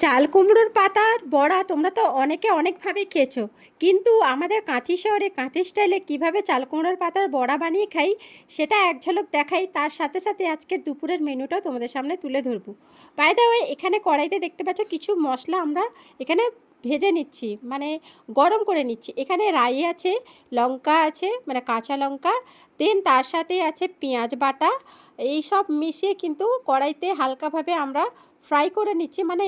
চাল কুমড়োর পাতার বড়া তোমরা তো অনেকে অনেকভাবে খেয়েছো, কিন্তু আমাদের কাঁথি শহরে কাঁথি স্টাইলে কীভাবে চাল কুমড়োর পাতার বড়া বানিয়ে খাই সেটা এক ঝলক দেখাই। তার সাথে সাথে আজকের দুপুরের মেনুটাও তোমাদের সামনে তুলে ধরবো। বাই দ্য ওয়ে, এখানে কড়াইতে দেখতে পাচ্ছ কিছু মশলা আমরা এখানে ভেজে নিচ্ছি, মানে গরম করে নিচ্ছি। এখানে রাই আছে, লঙ্কা আছে, মানে কাঁচা লঙ্কা, দেন তার সাথে আছে পেঁয়াজ বাটা। এই সব মিশিয়ে কিন্তু কড়াইতে হালকাভাবে আমরা ফ্রাই করে নিচ্ছি, মানে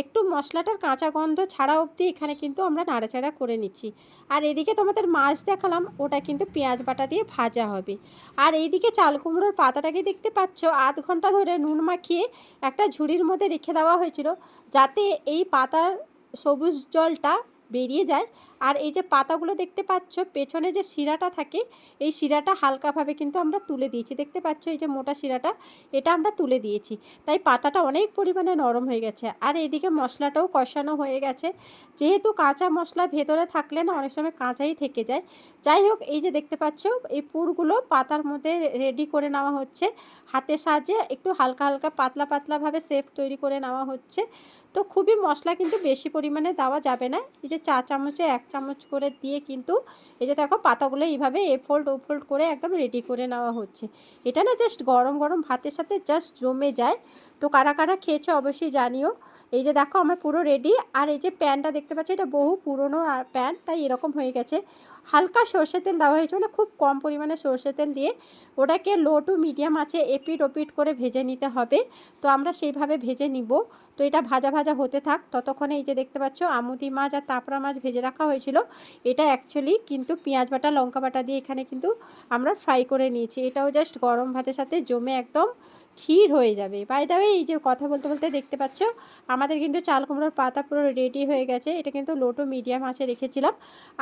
একটু মশলাটার কাঁচা গন্ধ ছাড়া অবধি এখানে কিন্তু আমরা নাড়াচাড়া করে নিচ্ছি। আর এদিকে তোমাদের মাছ দেখালাম, ওটা কিন্তু পেঁয়াজ বাটা দিয়ে ভাজা হবে। আর এইদিকে চাল কুমড়োর পাতাটাকে দেখতে পাচ্ছ, আধ ঘন্টা ধরে নুন মাখিয়ে একটা ঝুড়ির মধ্যে রেখে দেওয়া হয়েছিল, যাতে এই পাতার সবুজ জলটা বেরিয়ে যায়। আর এই যে পাতাগুলো দেখতে পাচ্ছ, পেছনে যে শিরাটা থাকে, এই শিরাটা হালকাভাবে কিন্তু আমরা তুলে দিয়েছি। দেখতে পাচ্ছ এই যে মোটা শিরাটা, এটা আমরা তুলে দিয়েছি। তাই পাতাটা অনেক পরিমাণে নরম হয়ে গেছে। আর এদিকে মশলাটাও কষানো হয়ে গেছে। যেহেতু কাঁচা মশলা ভেতরে থাকলে না অনেক সময় কাঁচাই থেকে যায়। যাই হোক, এই যে দেখতে পাচ্ছ এই পুরগুলো পাতার মধ্যে রেডি করে নেওয়া হচ্ছে। হাতের সাহায্যে একটু হালকা হালকা পাতলা পাতলাভাবে শেপ তৈরি করে নেওয়া হচ্ছে। তো খুবই মশলা কিন্তু বেশি পরিমাণে দেওয়া যাবে না। এই যে চা চামচে 1 চামচ করে দিয়ে কিন্তু এই যে দেখো পাতাগুলো এইভাবে এফোল্ড ওফোল্ড করে একদম রেডি করে নেওয়া হচ্ছে। এটা না জাস্ট গরম গরম ভাতের সাথে জাস্ট জমে যায়। তো কারা কারা খেয়েছে অবশ্যই জানিও। এই যে দেখো আমার পুরো রেডি। আর এই যে প্যানটা দেখতে পাচ্ছ, এটা বহু পুরনো প্যান, তাই এরকম হয়ে গেছে। হালকা সর্ষের তেল দেওয়া হয়েছে, মানে খুব কম পরিমাণে সর্ষের তেল দিয়ে ওটাকে লো টু মিডিয়াম আঁচে এপিট ওপিট করে ভেজে নিতে হবে। তো আমরা সেইভাবে ভেজে নিব। তো এটা ভাজা ভাজা হতে থাক, ততক্ষণে এই যে দেখতে পাচ্ছ আমুদি মাছ আর তাপড়া মাছ ভেজে রাখা হয়েছিল। এটা অ্যাকচুয়ালি কিন্তু পেঁয়াজ বাটা লঙ্কা বাটা দিয়ে এখানে কিন্তু আমরা ফ্রাই করে নিয়েছি। এটাও জাস্ট গরম ভাতের সাথে জমে একদম ক্ষীর হয়ে যাবে। বাই দ্য ওয়ে, এই যে কথা বলতে বলতে দেখতে পাচ্ছ আমাদের কিন্তু চাল কুমড়োর পাতা পুরো রেডি হয়ে গেছে। এটা কিন্তু লো টু মিডিয়াম আঁচে রেখেছিলাম।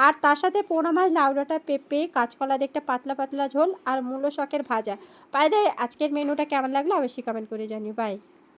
আর তার সাথে পোনা মাছ, লাউ ডাঁটা, পেঁপে, কাঁচকলা দিয়ে একটা পাতলা পাতলা ঝোল আর মূলো শাকের ভাজা। বাই দ্য ওয়ে, আজকের মেনুটা কেমন লাগলো অবশ্যই কমেন্ট করে জানিও। বাই।